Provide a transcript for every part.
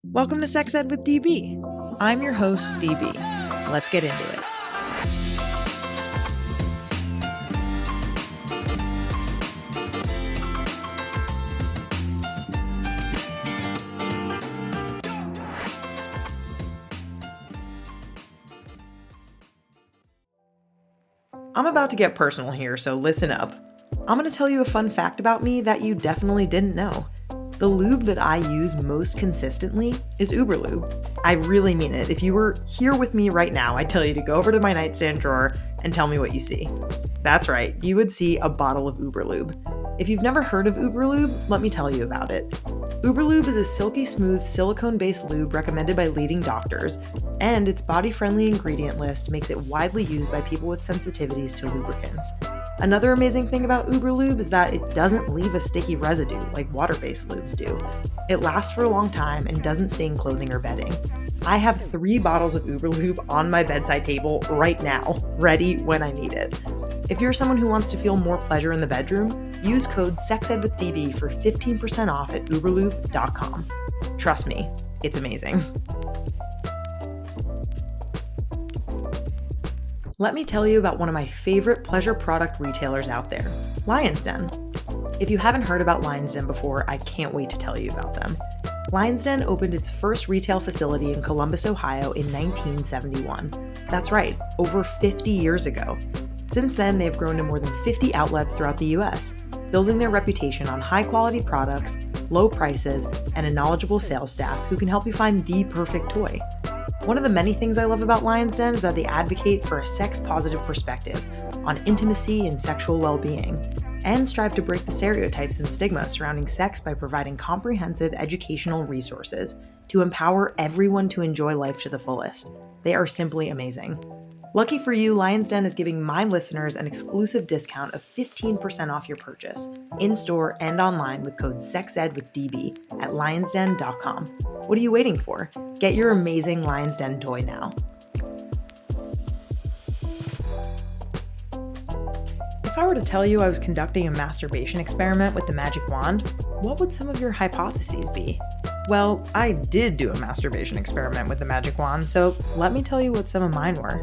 Welcome to Sex Ed with DB. I'm your host, DB. Let's get into it. I'm about to get personal here, so listen up. I'm going to tell you a fun fact about me that you definitely didn't know. The lube that I use most consistently is Uberlube. I really mean it. If you were here with me right now, I'd tell you to go over to my nightstand drawer and tell me what you see. That's right, you would see a bottle of Uberlube. If you've never heard of Uberlube, let me tell you about it. Uberlube is a silky smooth silicone-based lube recommended by leading doctors, and its body-friendly ingredient list makes it widely used by people with sensitivities to lubricants. Another amazing thing about Uberlube is that it doesn't leave a sticky residue like water-based lubes do. It lasts for a long time and doesn't stain clothing or bedding. I have 3 bottles of Uberlube on my bedside table right now, ready when I need it. If you're someone who wants to feel more pleasure in the bedroom, use code SEXEDWITHDB for 15% off at uberlube.com. Trust me, it's amazing. Let me tell you about one of my favorite pleasure product retailers out there, Lion's Den. If you haven't heard about Lion's Den before, I can't wait to tell you about them. Lion's Den opened its first retail facility in Columbus, Ohio in 1971. That's right, over 50 years ago. Since then, they've grown to more than 50 outlets throughout the US, building their reputation on high-quality products, low prices, and a knowledgeable sales staff who can help you find the perfect toy. One of the many things I love about Lion's Den is that they advocate for a sex-positive perspective on intimacy and sexual well-being, and strive to break the stereotypes and stigma surrounding sex by providing comprehensive educational resources to empower everyone to enjoy life to the fullest. They are simply amazing. Lucky for you, Lion's Den is giving my listeners an exclusive discount of 15% off your purchase, in-store and online with code SEXEDWITHDB at lionsden.com. What are you waiting for? Get your amazing Lion's Den toy now. If I were to tell you I was conducting a masturbation experiment with the magic wand, what would some of your hypotheses be? Well, I did do a masturbation experiment with the magic wand, so let me tell you what some of mine were.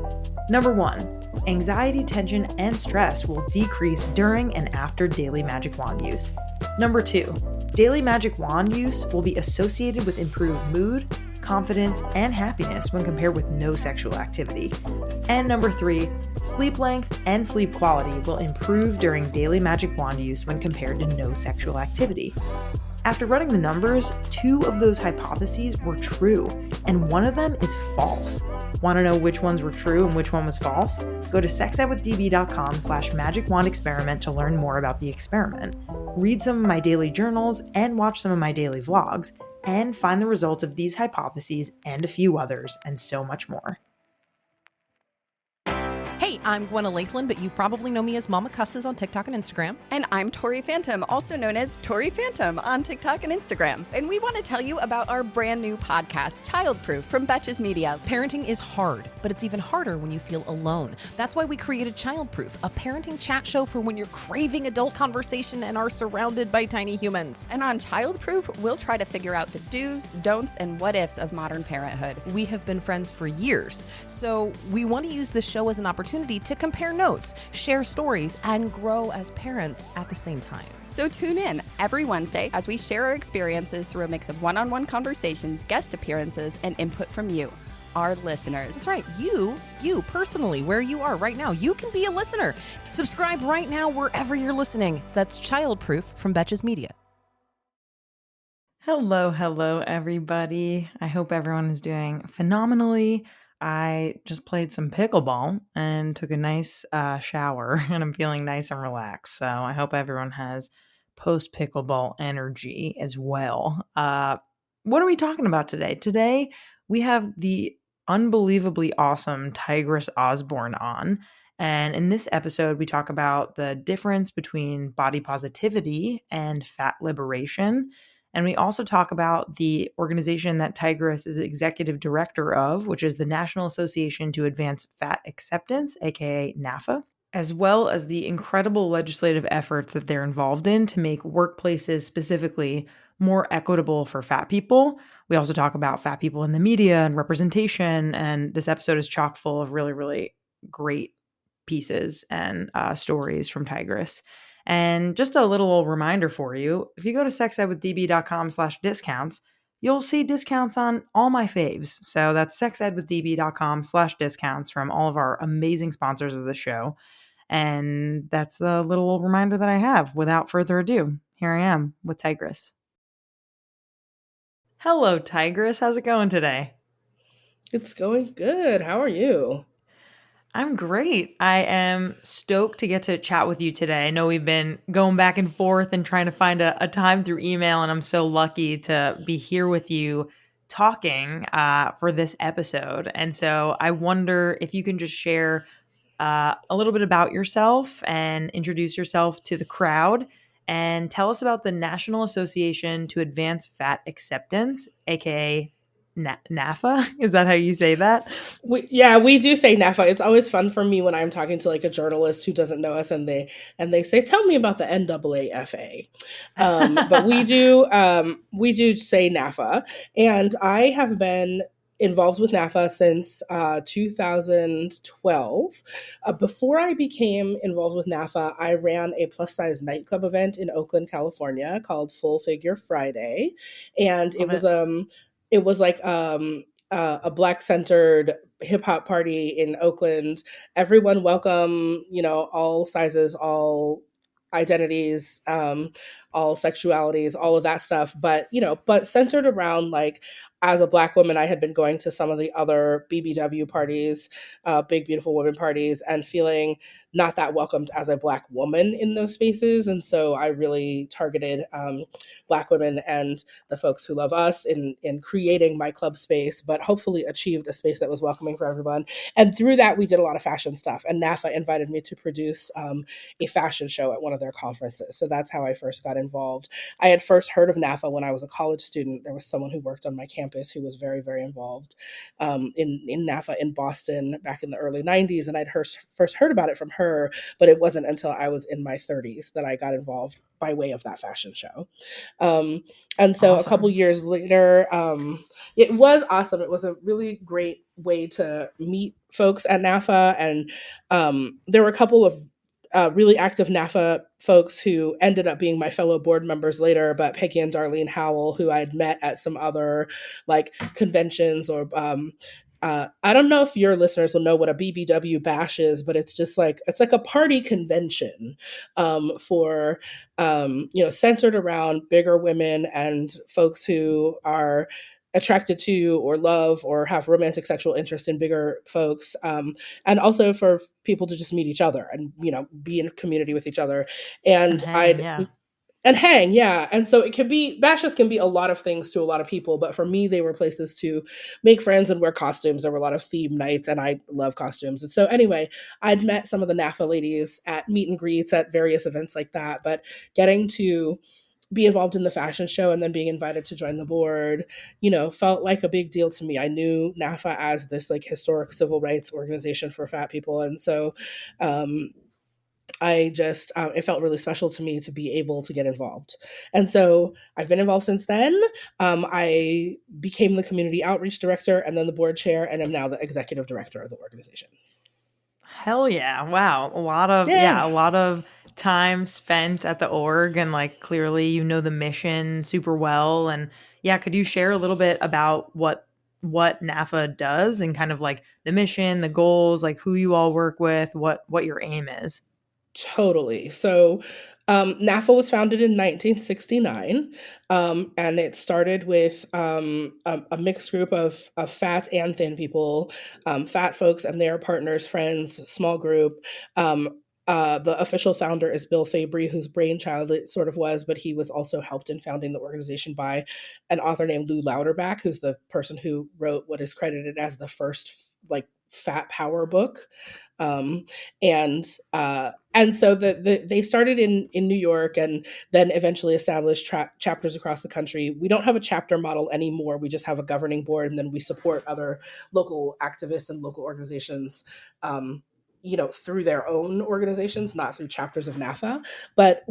Number 1, anxiety, tension, and stress will decrease during and after daily magic wand use. Number 2, daily magic wand use will be associated with improved mood, confidence, and happiness when compared with no sexual activity. And number 3, sleep length and sleep quality will improve during daily magic wand use when compared to no sexual activity. After running the numbers, 2 of those hypotheses were true, and one of them is false. Want to know which ones were true and which one was false? Go to sexedwithdb.com/magicwandexperiment to learn more about the experiment. Read some of my daily journals and watch some of my daily vlogs, and find the results of these hypotheses and a few others, and so much more. Hey, I'm Gwenna Lathland, but you probably know me as Mama Cusses on TikTok and Instagram. And I'm Tori Phantom, also known as Tori Phantom on TikTok and Instagram. And we want to tell you about our brand new podcast, Childproof, from Betches Media. Parenting is hard, but it's even harder when you feel alone. That's why we created Childproof, a parenting chat show for when you're craving adult conversation and are surrounded by tiny humans. And on Childproof, we'll try to figure out the do's, don'ts, and what ifs of modern parenthood. We have been friends for years, so we want to use this show as an opportunity to compare notes, share stories, and grow as parents at the same time. So tune in every Wednesday as we share our experiences through a mix of one-on-one conversations, guest appearances, and input from you, our listeners. That's right. You personally, where you are right now, you can be a listener. Subscribe right now wherever you're listening. That's Childproof from Betches Media. Hello, everybody. I hope everyone is doing phenomenally. I just played some pickleball and took a nice shower, and I'm feeling nice and relaxed. So I hope everyone has post-pickleball energy as well. What are we talking about today? Today, we have the unbelievably awesome Tigress Osborn on. And in this episode, we talk about the difference between body positivity and fat liberation. And we also talk about the organization that Tigress is executive director of, which is the National Association to Advance Fat Acceptance, aka NAAFA, as well as the incredible legislative efforts that they're involved in to make workplaces specifically more equitable for fat people. We also talk about fat people in the media and representation. And this episode is chock full of really, really great pieces and stories from Tigress. And just a little reminder for you, if you go to sexedwithdb.com/discounts, you'll see discounts on all my faves. So that's sexedwithdb.com/discounts from all of our amazing sponsors of the show. And that's the little reminder that I have. Without further ado, here I am with Tigress. Hello, Tigress. How's it going today? It's going good. How are you? I'm great. I am stoked to get to chat with you today. I know we've been going back and forth and trying to find a time through email, and I'm so lucky to be here with you talking for this episode. And so I wonder if you can just share a little bit about yourself and introduce yourself to the crowd and tell us about the National Association to Advance Fat Acceptance, aka NAAFA. Is that how you say that? We do say NAAFA. It's always fun for me when I'm talking to like a journalist who doesn't know us, and they say, "Tell me about the NAAFA." But we do say NAAFA, and I have been involved with NAAFA since 2012. Before I became involved with NAAFA, I ran a plus size nightclub event in Oakland, California called Full Figure Friday, and it was like a Black centered hip hop party in Oakland. Everyone welcome, all sizes, all identities, all sexualities, all of that stuff. But centered around, like, as a Black woman, I had been going to some of the other BBW parties, Big Beautiful Women parties, and feeling not that welcomed as a Black woman in those spaces. And so I really targeted Black women and the folks who love us in creating my club space, but hopefully achieved a space that was welcoming for everyone. And through that, we did a lot of fashion stuff. And NAAFA invited me to produce a fashion show at one of their conferences. So that's how I first got involved. I had first heard of NAAFA when I was a college student. There was someone who worked on my campus who was very, very involved in NAAFA in Boston back in the early 90s. And I'd first heard about it from her, but it wasn't until I was in my 30s that I got involved by way of that fashion show. And so Awesome. A couple years later, it was awesome. It was a really great way to meet folks at NAAFA. And there were a couple of really active NAAFA folks who ended up being my fellow board members later, but Peggy and Darlene Howell, who I'd met at some other like conventions or I don't know if your listeners will know what a BBW bash is, but it's like a party convention for centered around bigger women and folks who are attracted to or love or have romantic sexual interest in bigger folks, and also for people to just meet each other and be in community with each other. And hang, yeah. And so bashes can be a lot of things to a lot of people, but for me, they were places to make friends and wear costumes. There were a lot of theme nights, and I love costumes. And so anyway, I'd met some of the NAAFA ladies at meet and greets at various events like that, but getting to be involved in the fashion show and then being invited to join the board, felt like a big deal to me. I knew NAAFA as this like historic civil rights organization for fat people. And so, it felt really special to me to be able to get involved. And so I've been involved since then. I became the community outreach director and then the board chair, and I'm now the executive director of the organization. Hell yeah. Wow. A lot of time spent at the org, and like clearly the mission super well. And yeah, could you share a little bit about what NAAFA does and kind of like the mission, the goals, like who you all work with, what your aim is? Totally. So NAAFA was founded in 1969, and it started with a mixed group of fat and thin people, fat folks and their partners, friends, small group. The official founder is Bill Fabry, whose brainchild it sort of was, but he was also helped in founding the organization by an author named Lou Louderback, who's the person who wrote what is credited as the first like fat power book. And so they started in New York and then eventually established chapters across the country. We don't have a chapter model anymore. We just have a governing board, and then we support other local activists and local organizations, through their own organizations, not through chapters of NAAFA. But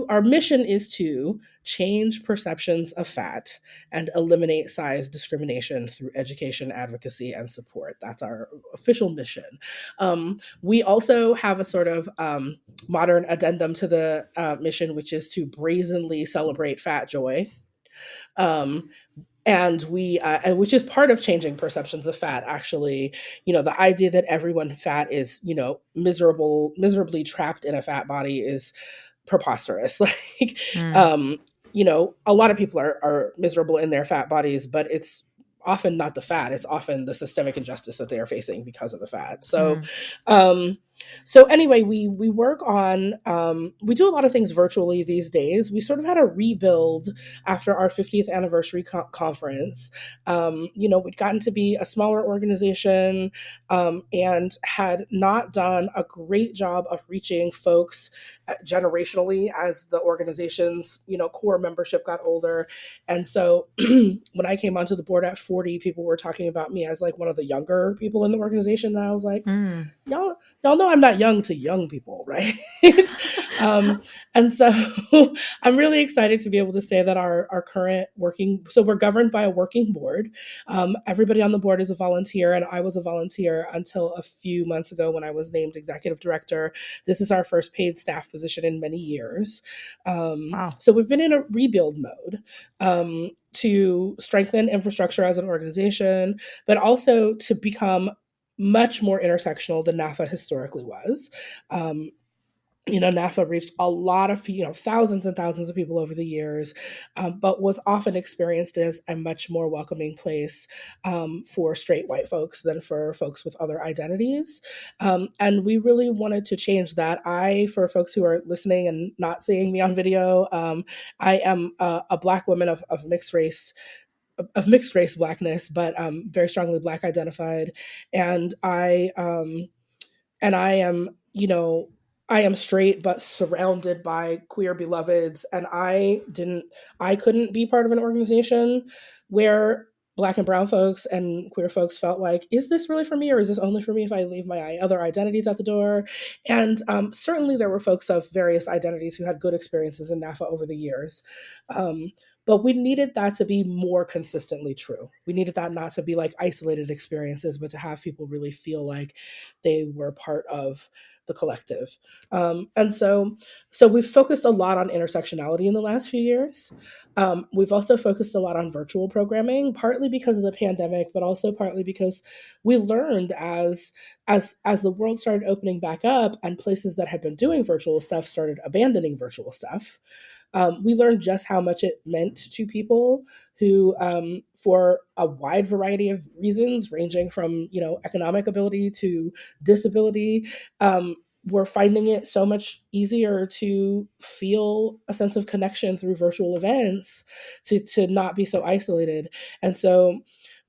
our mission is to change perceptions of fat and eliminate size discrimination through education, advocacy, and support. That's our official mission. We also have a sort of modern addendum to the mission, which is to brazenly celebrate fat joy. And which is part of changing perceptions of fat, actually. The idea that everyone fat is, miserably trapped in a fat body is preposterous. Like, a lot of people are miserable in their fat bodies, but it's often not the fat. It's often the systemic injustice that they are facing because of the fat. So anyway, we work on, we do a lot of things virtually these days. We sort of had a rebuild after our 50th anniversary conference. We'd gotten to be a smaller organization and had not done a great job of reaching folks generationally as the organization's, core membership got older. And so when I came onto the board at 40, people were talking about me as like one of the younger people in the organization. And I was like, y'all know I'm not young to young people, right? And so I'm really excited to be able to say that our current so we're governed by a working board. Everybody on the board is a volunteer, and I was a volunteer until a few months ago when I was named executive director. This is our first paid staff position in many years. Wow. So we've been in a rebuild mode to strengthen infrastructure as an organization, but also to become much more intersectional than NAAFA historically was. NAAFA reached a lot of, thousands and thousands of people over the years, but was often experienced as a much more welcoming place for straight white folks than for folks with other identities. And we really wanted to change that. For folks who are listening and not seeing me on video, I am a Black woman of mixed race Blackness, but very strongly Black identified. And I am straight, but surrounded by queer beloveds. And I couldn't be part of an organization where Black and brown folks and queer folks felt like, is this really for me? Or is this only for me if I leave my other identities at the door? And certainly there were folks of various identities who had good experiences in NAAFA over the years. But we needed that to be more consistently true. We needed that not to be like isolated experiences, but to have people really feel like they were part of the collective. And so we've focused a lot on intersectionality in the last few years. We've also focused a lot on virtual programming, partly because of the pandemic, but also partly because we learned as the world started opening back up and places that had been doing virtual stuff started abandoning virtual stuff. We learned just how much it meant to people who, for a wide variety of reasons, ranging from, economic ability to disability, were finding it so much easier to feel a sense of connection through virtual events, to not be so isolated. And so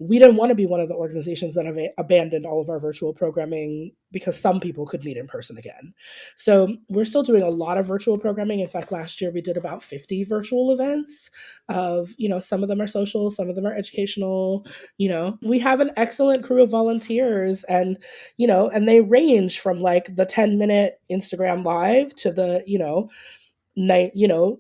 we didn't want to be one of the organizations that have abandoned all of our virtual programming because some people could meet in person again. So we're still doing a lot of virtual programming. In fact, last year we did about 50 virtual events of, some of them are social, some of them are educational. We have an excellent crew of volunteers, and they range from like the 10-minute Instagram live to the,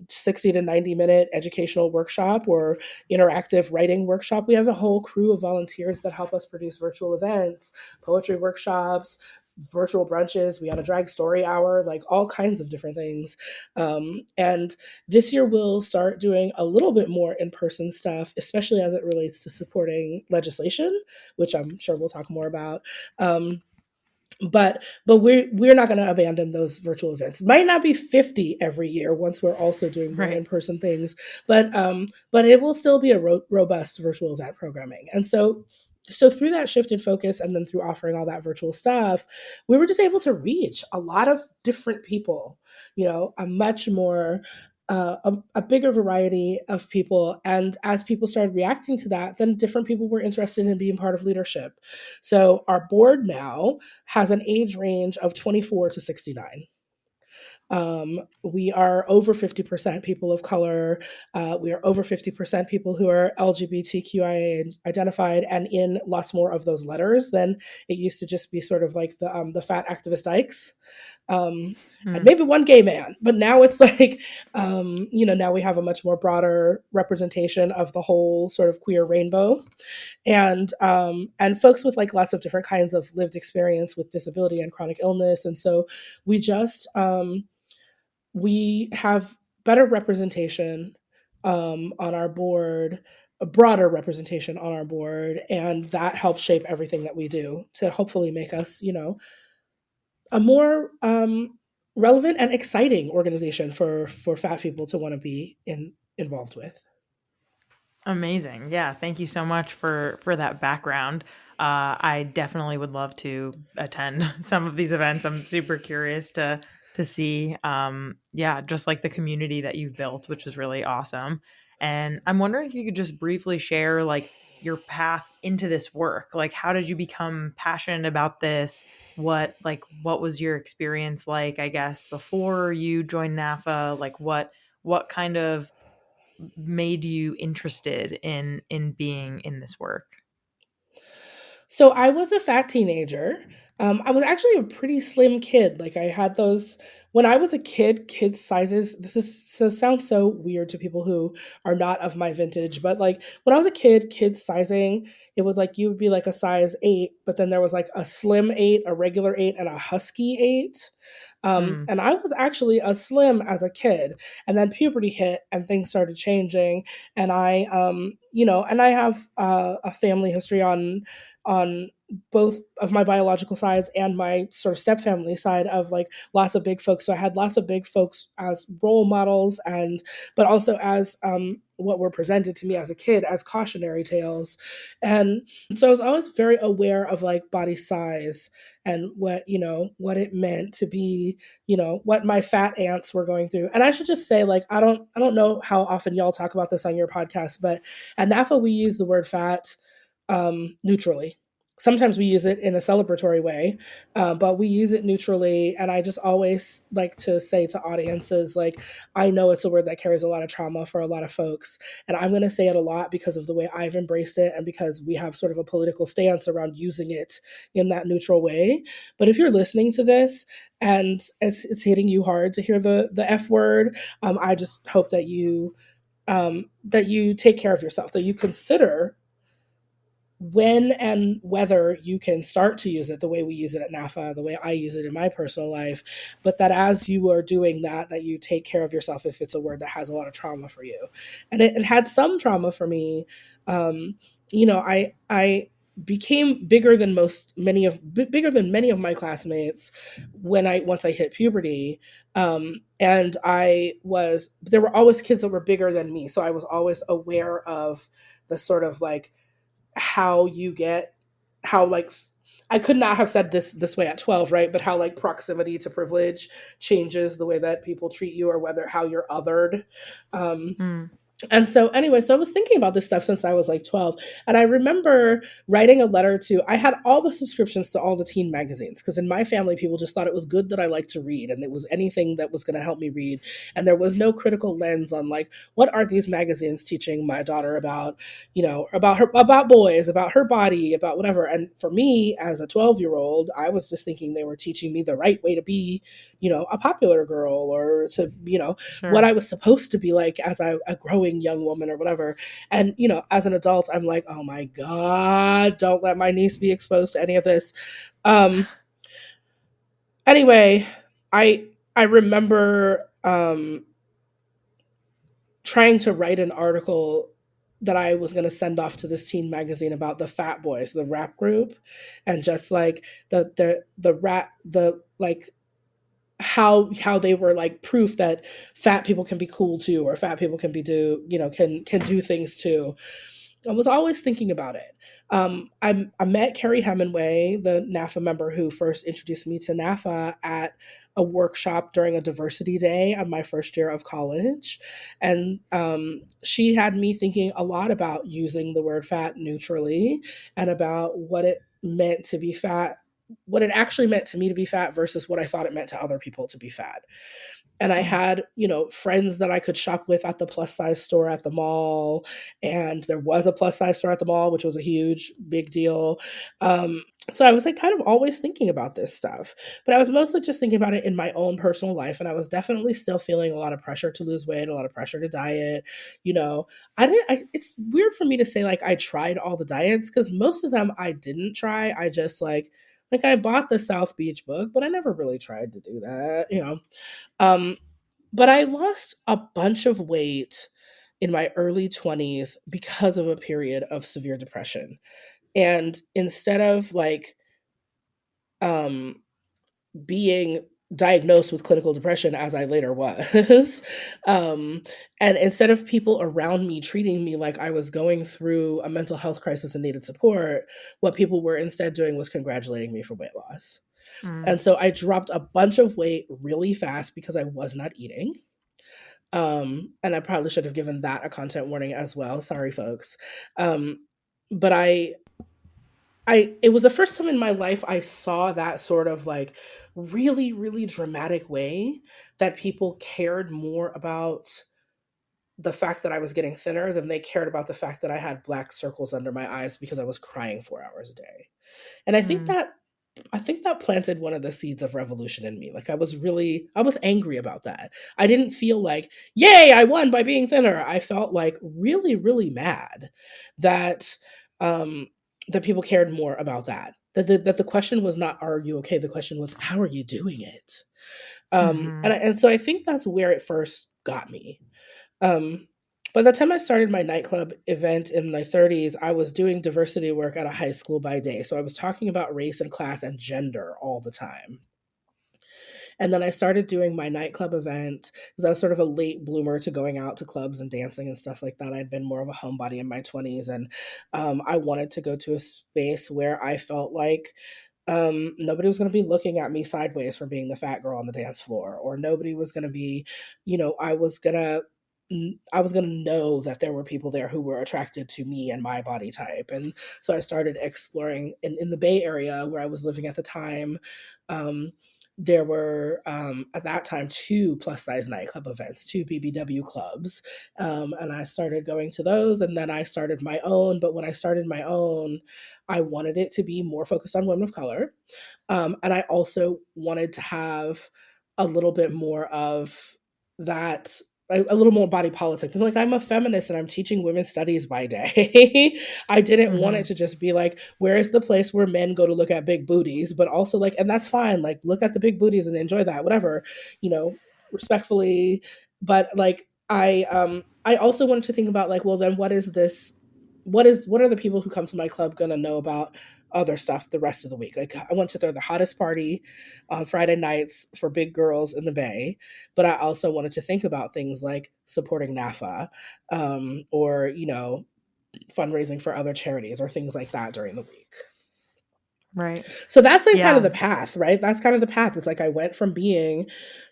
60 to 90-minute educational workshop or interactive writing workshop. We have a whole crew of volunteers that help us produce virtual events, poetry workshops, virtual brunches. We had a drag story hour, like all kinds of different things. And this year we'll start doing a little bit more in-person stuff, especially as it relates to supporting legislation, which I'm sure we'll talk more about. But we're not going to abandon those virtual events. Might not be 50 every year once we're also doing more in-person things, but it will still be a robust virtual event programming. And so through that shifted focus and then through offering all that virtual stuff, we were just able to reach a lot of different people, a much more a bigger variety of people. And as people started reacting to that, then different people were interested in being part of leadership. So our board now has an age range of 24 to 69. We are over 50% people of color. We are over 50% people who are LGBTQIA identified, and in lots more of those letters than it used to just be sort of like the fat activist dykes. And maybe one gay man, but now it's like, now we have a much more broader representation of the whole sort of queer rainbow, and folks with like lots of different kinds of lived experience with disability and chronic illness. And so we just we have better representation on our board, a broader representation on our board, and that helps shape everything that we do to hopefully make us, a more relevant and exciting organization for fat people to want to be involved with. Amazing. Yeah. Thank you so much for that background. I definitely would love to attend some of these events. I'm super curious to see, just like the community that you've built, which is really awesome. And I'm wondering if you could just briefly share like your path into this work. Like, how did you become passionate about this? What was your experience like, I guess, before you joined NAAFA? Like what kind of made you interested in being in this work? So I was a fat teenager. I was actually a pretty slim kid. Like I had those when I was a kid. Kids sizes. Sounds so weird to people who are not of my vintage. But like when I was a kid, kids sizing, it was like you would be like a size 8, but then there was like a slim 8, a regular 8, and a husky 8. And I was actually a slim as a kid, and then puberty hit and things started changing. And and I have a family history on both of my biological sides and my sort of step family side of like lots of big folks. So I had lots of big folks as role models, but also as what were presented to me as a kid as cautionary tales. And so I was always very aware of like body size and what it meant to be, what my fat aunts were going through. And I should just say, like, I don't know how often y'all talk about this on your podcast, but at NAAFA we use the word fat neutrally. Sometimes we use it in a celebratory way, but we use it neutrally. And I just always like to say to audiences, like, I know it's a word that carries a lot of trauma for a lot of folks. And I'm going to say it a lot because of the way I've embraced it and because we have sort of a political stance around using it in that neutral way. But if you're listening to this and it's hitting you hard to hear the F word, I just hope that you take care of yourself, that you consider when and whether you can start to use it the way we use it at NAAFA, the way I use it in my personal life, but that as you are doing that, that you take care of yourself if it's a word that has a lot of trauma for you. And it had some trauma for me. I became bigger than many of my classmates once I hit puberty. And there were always kids that were bigger than me. So I was always aware of the sort of like, how like I could not have said this way at 12, right? But how like proximity to privilege changes the way that people treat you, or how you're othered. And so anyway, so I was thinking about this stuff since I was like 12. And I remember writing a letter I had all the subscriptions to all the teen magazines, because in my family, people just thought it was good that I liked to read, and it was anything that was going to help me read. And there was no critical lens on like, what are these magazines teaching my daughter about, about boys, about her body, about whatever. And for me, as a 12-year-old, I was just thinking they were teaching me the right way to be, a popular girl, or to, Sure. what I was supposed to be like as a growing young woman or whatever. And, as an adult, I'm like, oh my God, don't let my niece be exposed to any of this. Anyway, I remember trying to write an article that I was going to send off to this teen magazine about the Fat Boys, the rap group, and just like how they were like proof that fat people can be cool too, or fat people can can do things too. I was always thinking about it. I met Carrie Hemingway, the NAAFA member who first introduced me to NAAFA, at a workshop during a diversity day on my first year of college. And she had me thinking a lot about using the word fat neutrally and about what it meant to be fat what it actually meant to me to be fat versus what I thought it meant to other people to be fat. And I had, friends that I could shop with at the plus size store at the mall. And there was a plus size store at the mall, which was a huge, big deal. So I was like kind of always thinking about this stuff, but I was mostly just thinking about it in my own personal life. And I was definitely still feeling a lot of pressure to lose weight, a lot of pressure to diet. It's weird for me to say like I tried all the diets because most of them I didn't try. I just like I bought the South Beach book, but I never really tried to do that. But I lost a bunch of weight in my early 20s because of a period of severe depression. And instead of being diagnosed with clinical depression as I later was, and instead of people around me treating me like I was going through a mental health crisis and needed support, what people were instead doing was congratulating me for weight loss. And so I dropped a bunch of weight really fast because I was not eating. And I probably should have given that a content warning as well. Sorry, folks. But it was the first time in my life I saw that sort of like really, really dramatic way that people cared more about the fact that I was getting thinner than they cared about the fact that I had black circles under my eyes because I was crying 4 hours a day. And I think that planted one of the seeds of revolution in me. Like I was angry about that. I didn't feel like, yay, I won by being thinner. I felt like really, really mad that that people cared more about that. That the question was not, are you okay? The question was, how are you doing it? And so I think that's where it first got me. By the time I started my nightclub event in my 30s, I was doing diversity work at a high school by day. So I was talking about race and class and gender all the time. And then I started doing my nightclub event because I was sort of a late bloomer to going out to clubs and dancing and stuff like that. I'd been more of a homebody in my 20s. And I wanted to go to a space where I felt like nobody was going to be looking at me sideways for being the fat girl on the dance floor, or nobody was going to be, I was going to know that there were people there who were attracted to me and my body type. And so I started exploring in the Bay Area where I was living at the time. There were, at that time, 2 plus-size nightclub events, 2 BBW clubs. And I started going to those, and then I started my own. But when I started my own, I wanted it to be more focused on women of color. And I also wanted to have a little bit more of that, a little more body politics. Like, I'm a feminist and I'm teaching women's studies by day. I didn't want it to just be like, where is the place where men go to look at big booties? But also like, and that's fine. Like, look at the big booties and enjoy that, whatever, respectfully. But like, I also wanted to think about like, well, then what are the people who come to my club going to know about other stuff the rest of the week? Like, I want to throw the hottest party on Friday nights for big girls in the Bay, but I also wanted to think about things like supporting NAAFA, or, fundraising for other charities or things like that during the week. Right. So that's like kind of the path, right? That's kind of the path. It's like I went from being,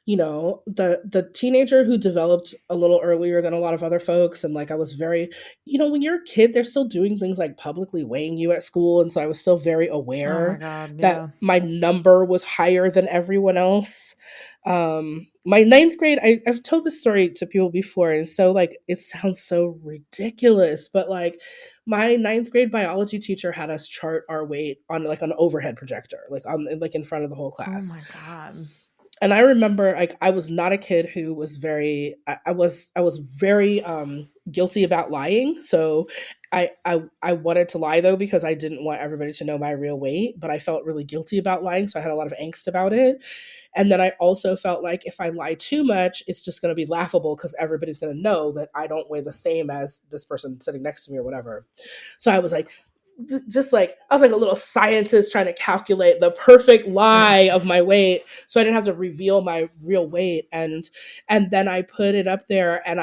the teenager who developed a little earlier than a lot of other folks. And like, I was very, when you're a kid, they're still doing things like publicly weighing you at school. And so I was still very aware that my number was higher than everyone else. My 9th grade, I've told this story to people before, and so like it sounds so ridiculous, but like my 9th grade biology teacher had us chart our weight on like an overhead projector, like in front of the whole class. Oh my God. And I remember, like, I was not a kid who was very, I was very guilty about lying. So I wanted to lie though, because I didn't want everybody to know my real weight, but I felt really guilty about lying. So I had a lot of angst about it. And then I also felt like if I lie too much, it's just going to be laughable because everybody's going to know that I don't weigh the same as this person sitting next to me or whatever. So I was like, I was like a little scientist trying to calculate the perfect lie of my weight so I didn't have to reveal my real weight. And then I put it up there, and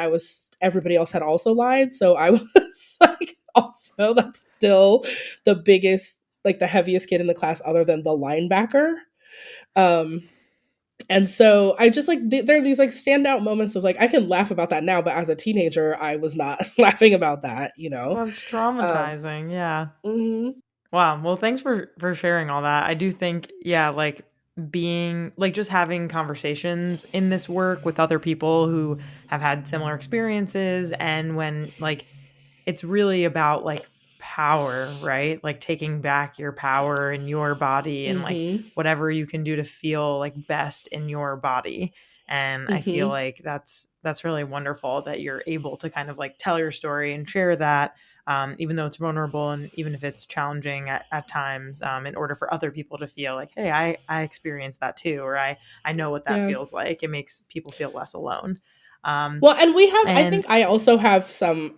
everybody else had also lied. So I was like, also, that's still the biggest, like the heaviest kid in the class other than the linebacker. And so I just like, there are these like standout moments of like, I can laugh about that now, but as a teenager, I was not laughing about that, That's traumatizing. Yeah. Mm-hmm. Wow. Well, thanks for sharing all that. I do think, yeah, like being like just having conversations in this work with other people who have had similar experiences, and when like it's really about like power, right? Like taking back your power in your body and like Mm-hmm. whatever you can do to feel like best in your body. And I feel Mm-hmm. like that's really wonderful that you're able to kind of like tell your story and share that, even though it's vulnerable and even if it's challenging at times, in order for other people to feel like, hey, I experienced that too, or I know what that Yeah. feels like. It makes people feel less alone. Well, and we have, I think And I also have some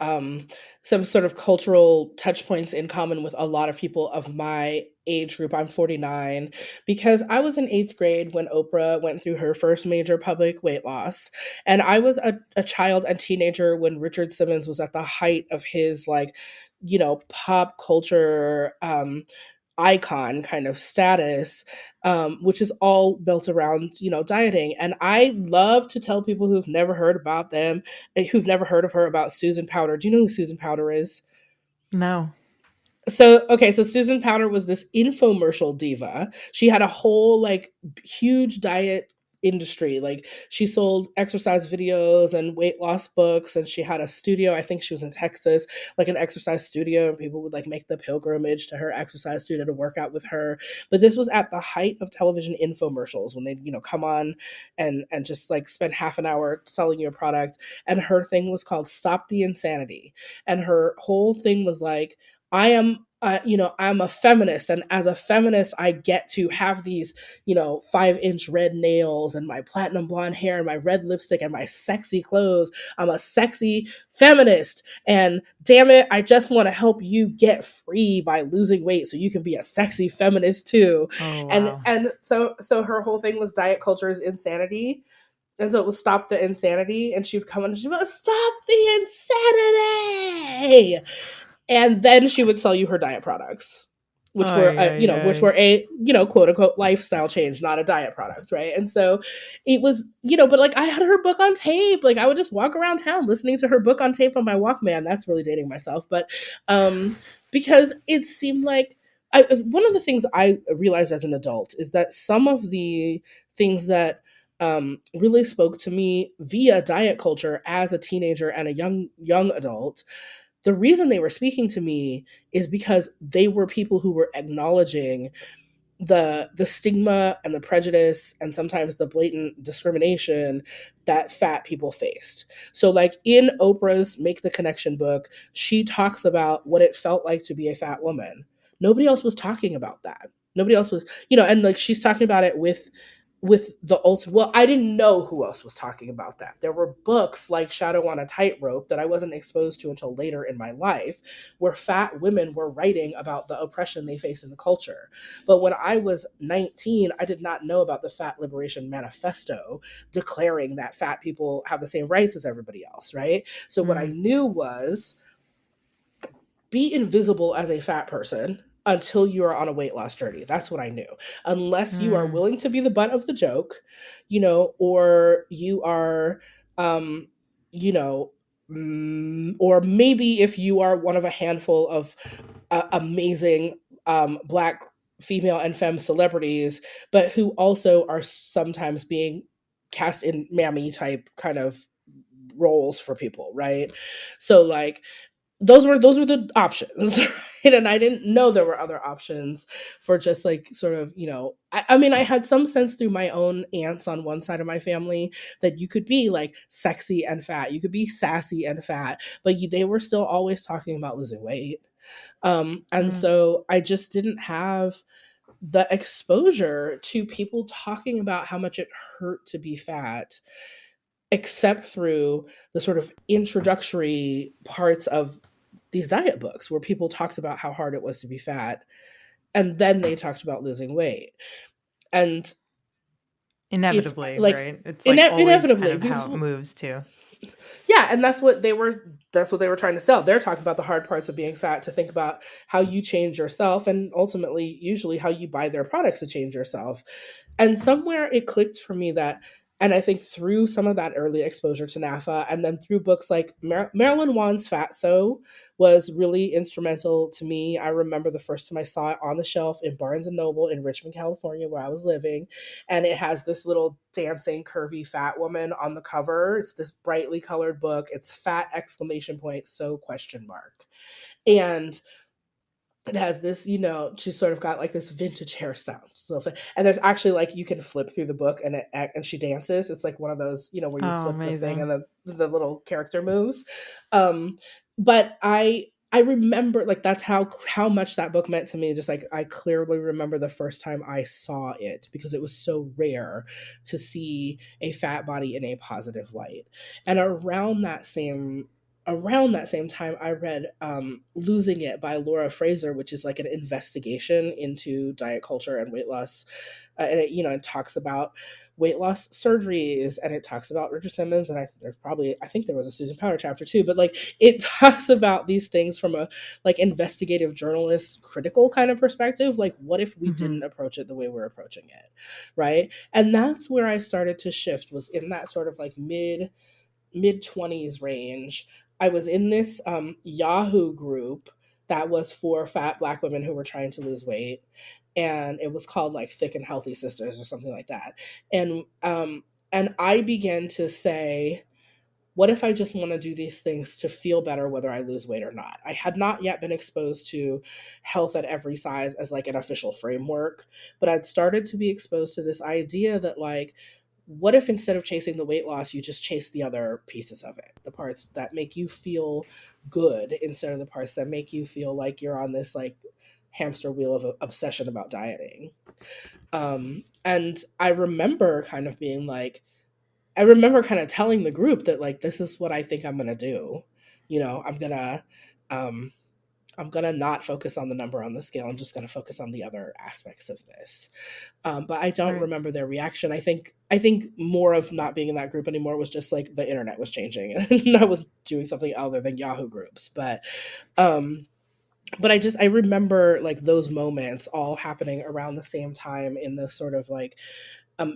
sort of cultural touch points in common with a lot of people of my age group. I'm 49 because I was in 8th grade when Oprah went through her first major public weight loss. And I was a child and teenager when Richard Simmons was at the height of his like, pop culture icon kind of status, which is all built around dieting. And I love to tell people who've never heard about them, who've never heard of her, about Susan Powter. Do you know who Susan Powter is? no. So, okay, so Susan Powter was this infomercial diva. She had a whole like huge diet industry. Like she sold exercise videos and weight loss books, and she had a studio. I think she was in Texas, like an exercise studio, and people would like make the pilgrimage to her exercise studio to work out with her. But this was at the height of television infomercials when they'd, come on and just like spend half an hour selling you a product. And her thing was called Stop the Insanity. And her whole thing was like, I'm a feminist, and as a feminist, I get to have these, 5-inch red nails and my platinum blonde hair and my red lipstick and my sexy clothes. I'm a sexy feminist, and damn it, I just want to help you get free by losing weight so you can be a sexy feminist too. Oh, And wow. and so her whole thing was diet culture is insanity. And so it was Stop the Insanity, and she would come in and she'd be like, Stop the Insanity. And then she would sell you her diet products, which were Ay, ay, ay. a quote unquote lifestyle change, not a diet product, right? And so it was, but like I had her book on tape. Like I would just walk around town listening to her book on tape on my Walkman. That's really dating myself, but because it seemed like one of the things I realized as an adult is that some of the things that really spoke to me via diet culture as a teenager and a young adult, the reason they were speaking to me is because they were people who were acknowledging the stigma and the prejudice and sometimes the blatant discrimination that fat people faced. So like in Oprah's Make the Connection book, she talks about what it felt like to be a fat woman. Nobody else was talking about that. Nobody else was, and like she's talking about it with the ultimate. Well, I didn't know who else was talking about that. There were books like Shadow on a Tightrope that I wasn't exposed to until later in my life, where fat women were writing about the oppression they face in the culture. But when I was 19, I did not know about the Fat Liberation Manifesto declaring that fat people have the same rights as everybody else, right? So what I Mm, knew was be invisible as a fat person until you are on a weight loss journey. That's what I knew. Unless you are mm, willing to be the butt of the joke, or you are, um, you know, or maybe if you are one of a handful of amazing Black female and femme celebrities, but who also are sometimes being cast in mammy type kind of roles for people, right? So like those were the options, right? And I didn't know there were other options for just like sort of, I mean, I had some sense through my own aunts on one side of my family that you could be like sexy and fat, you could be sassy and fat, but they were still always talking about losing weight. And mm, so I just didn't have the exposure to people talking about how much it hurt to be fat, except through the sort of introductory parts of these diet books where people talked about how hard it was to be fat, and then they talked about losing weight. And if inevitably, like right? It's like always kind inevitably, of how because it moves too. yeah, and that's what they were trying to sell. They're talking about the hard parts of being fat, to think about how you change yourself, and ultimately usually how you buy their products to change yourself. And somewhere it clicked for me that And I think through some of that early exposure to NAAFA, and then through books like Marilyn Wan's Fatso was really instrumental to me. I remember the first time I saw it on the shelf in Barnes & Noble in Richmond, California, where I was living. And it has this little dancing, curvy, fat woman on the cover. It's this brightly colored book. It's fat, ! So ? And it has this, she's sort of got like this vintage hairstyle. And there's actually like, you can flip through the book and she dances. It's like one of those, where you flip the thing and the little character moves. But I remember like, that's how much that book meant to me. Just like, I clearly remember the first time I saw it because it was so rare to see a fat body in a positive light. And around that same time, I read Losing It by Laura Fraser, which is like an investigation into diet culture and weight loss. And it talks about weight loss surgeries, and it talks about Richard Simmons, and I think there was a Susan Powter chapter too, but like it talks about these things from a like investigative journalist critical kind of perspective. Like, what if we didn't approach it the way we're approaching it, right? And that's where I started to shift, was in that sort of like mid-20s range. I was in this Yahoo group that was for fat Black women who were trying to lose weight. And it was called like Thick and Healthy Sisters or something like that. And I began to say, what if I just want to do these things to feel better, whether I lose weight or not? I had not yet been exposed to health at every size as like an official framework, but I'd started to be exposed to this idea that like, what if instead of chasing the weight loss, you just chase the other pieces of it, the parts that make you feel good instead of the parts that make you feel like you're on this like hamster wheel of obsession about dieting. And I remember kind of being like, telling the group that like, this is what I think I'm going to do. I'm going to not focus on the number on the scale. I'm just going to focus on the other aspects of this. But I don't remember their reaction. I think more of not being in that group anymore was just like the internet was changing and I was doing something other than Yahoo groups. But I remember like those moments all happening around the same time in the sort of like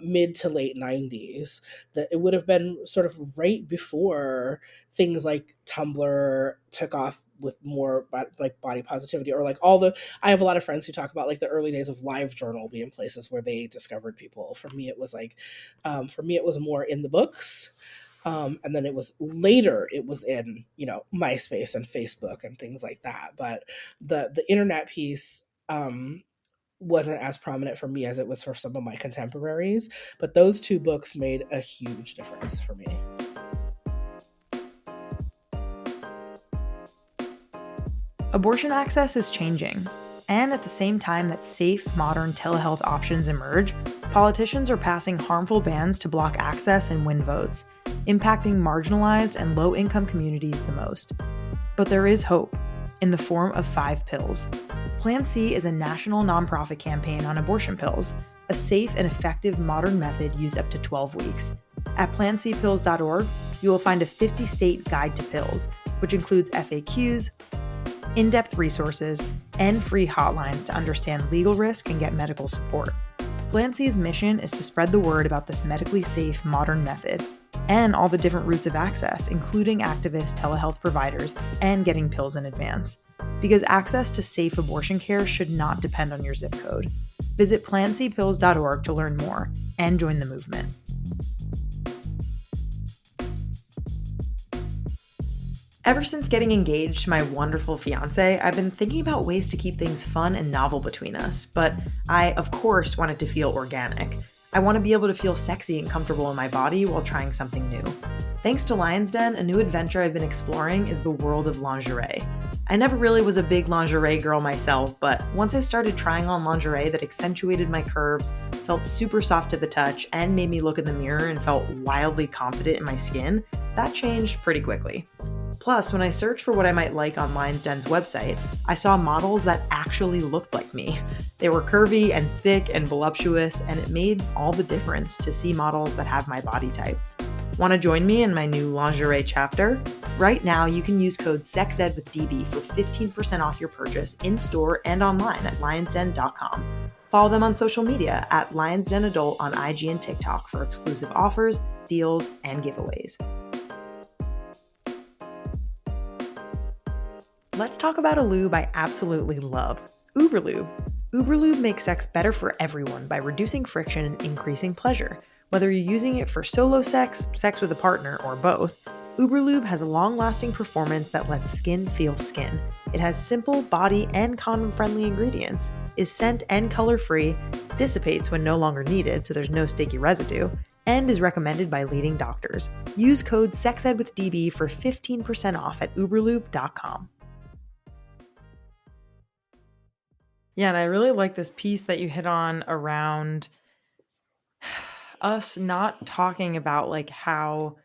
mid to late 90s, that it would have been sort of right before things like Tumblr took off with more like body positivity, or like I have a lot of friends who talk about like the early days of LiveJournal being places where they discovered people. For me, it was more in the books. And then it was in, MySpace and Facebook and things like that. But the internet piece, wasn't as prominent for me as it was for some of my contemporaries, but those two books made a huge difference for me. Abortion access is changing, and at the same time that safe, modern telehealth options emerge, politicians are passing harmful bans to block access and win votes, impacting marginalized and low-income communities the most. But there is hope, in the form of 5 pills. Plan C is a national nonprofit campaign on abortion pills, a safe and effective modern method used up to 12 weeks. At plancpills.org, you will find a 50-state guide to pills, which includes FAQs, in-depth resources, and free hotlines to understand legal risk and get medical support. Plan C's mission is to spread the word about this medically safe modern method and all the different routes of access, including activist telehealth providers and getting pills in advance. Because access to safe abortion care should not depend on your zip code. Visit plancpills.org to learn more and join the movement. Ever since getting engaged to my wonderful fiance, I've been thinking about ways to keep things fun and novel between us, but I, of course, want it to feel organic. I want to be able to feel sexy and comfortable in my body while trying something new. Thanks to Lion's Den, a new adventure I've been exploring is the world of lingerie. I never really was a big lingerie girl myself, but once I started trying on lingerie that accentuated my curves, felt super soft to the touch, and made me look in the mirror and felt wildly confident in my skin, that changed pretty quickly. Plus, when I searched for what I might like on Lion's Den's website, I saw models that actually looked like me. They were curvy and thick and voluptuous, and it made all the difference to see models that have my body type. Want to join me in my new lingerie chapter? Right now, you can use code SEXED for 15% off your purchase in-store and online at lionsden.com. Follow them on social media at LionsDenAdult on IG and TikTok for exclusive offers, deals, and giveaways. Let's talk about a lube I absolutely love, Uberlube. Uberlube makes sex better for everyone by reducing friction and increasing pleasure. Whether you're using it for solo sex, sex with a partner, or both, Uberlube has a long-lasting performance that lets skin feel skin. It has simple, body, and condom-friendly ingredients, is scent and color-free, dissipates when no longer needed so there's no sticky residue, and is recommended by leading doctors. Use code SEXED for 15% off at uberlube.com. Yeah, and I really like this piece that you hit on around us not talking about like how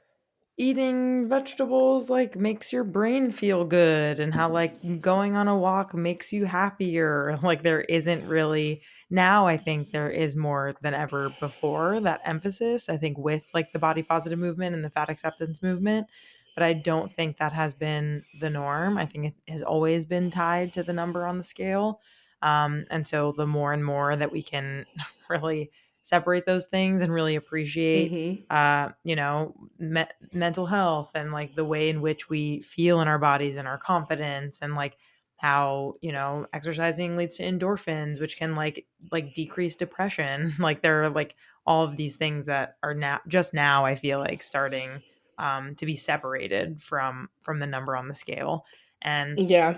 eating vegetables like makes your brain feel good and how like going on a walk makes you happier. Like there isn't really now, I think there is more than ever before that emphasis, I think, with like the body positive movement and the fat acceptance movement. But I don't think that has been the norm. I think it has always been tied to the number on the scale. And so the more and more that we can really separate those things and really appreciate mental health and like the way in which we feel in our bodies and our confidence, and like how exercising leads to endorphins, which can like decrease depression. Like there are like all of these things that are now I feel like starting to be separated from the number on the scale. And Yeah.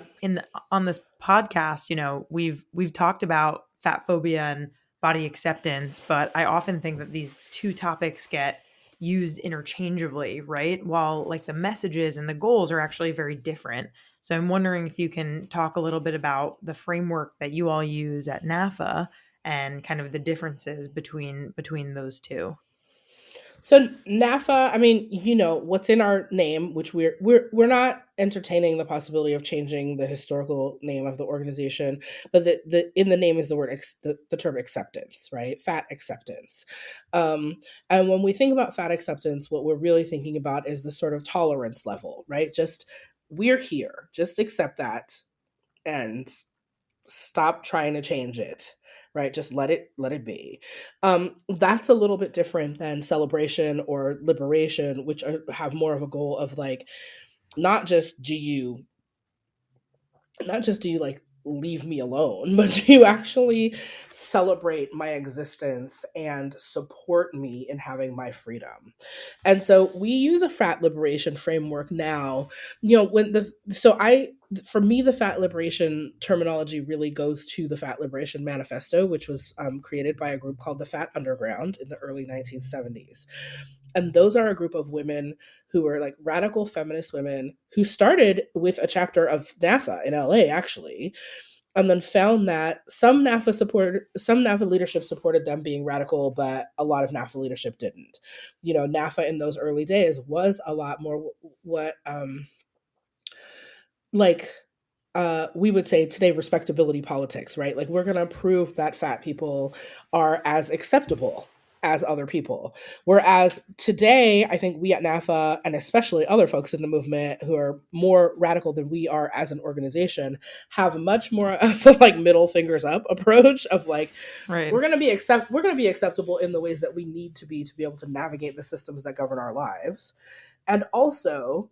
on this podcast, we've talked about fat phobia and body acceptance, but I often think that these two topics get used interchangeably, right? While like the messages and the goals are actually very different. So I'm wondering if you can talk a little bit about the framework that you all use at NAAFA and kind of the differences between those two. So NAAFA, I mean, what's in our name, which we're not entertaining the possibility of changing the historical name of the organization, but the in the name is the word the term acceptance, right? Fat acceptance. And when we think about fat acceptance, what we're really thinking about is the sort of tolerance level, right? Just we're here, just accept that and stop trying to change it, right? Just let it be. That's a little bit different than celebration or liberation, which have more of a goal of like not just do you like leave me alone, but do you actually celebrate my existence and support me in having my freedom. And so we use a fat liberation framework now. For me, the fat liberation terminology really goes to the Fat Liberation Manifesto, which was created by a group called the Fat Underground in the early 1970s. And those are a group of women who were like radical feminist women who started with a chapter of NAAFA in LA, actually, and then found that some NAAFA leadership supported them being radical, but a lot of NAAFA leadership didn't. NAAFA in those early days was a lot more what we would say today, respectability politics, right? Like we're going to prove that fat people are as acceptable as other people. Whereas today, I think we at NAAFA, and especially other folks in the movement who are more radical than we are as an organization, have much more of a like middle fingers up approach of like, right, we're going to be acceptable in the ways that we need to be able to navigate the systems that govern our lives. And also,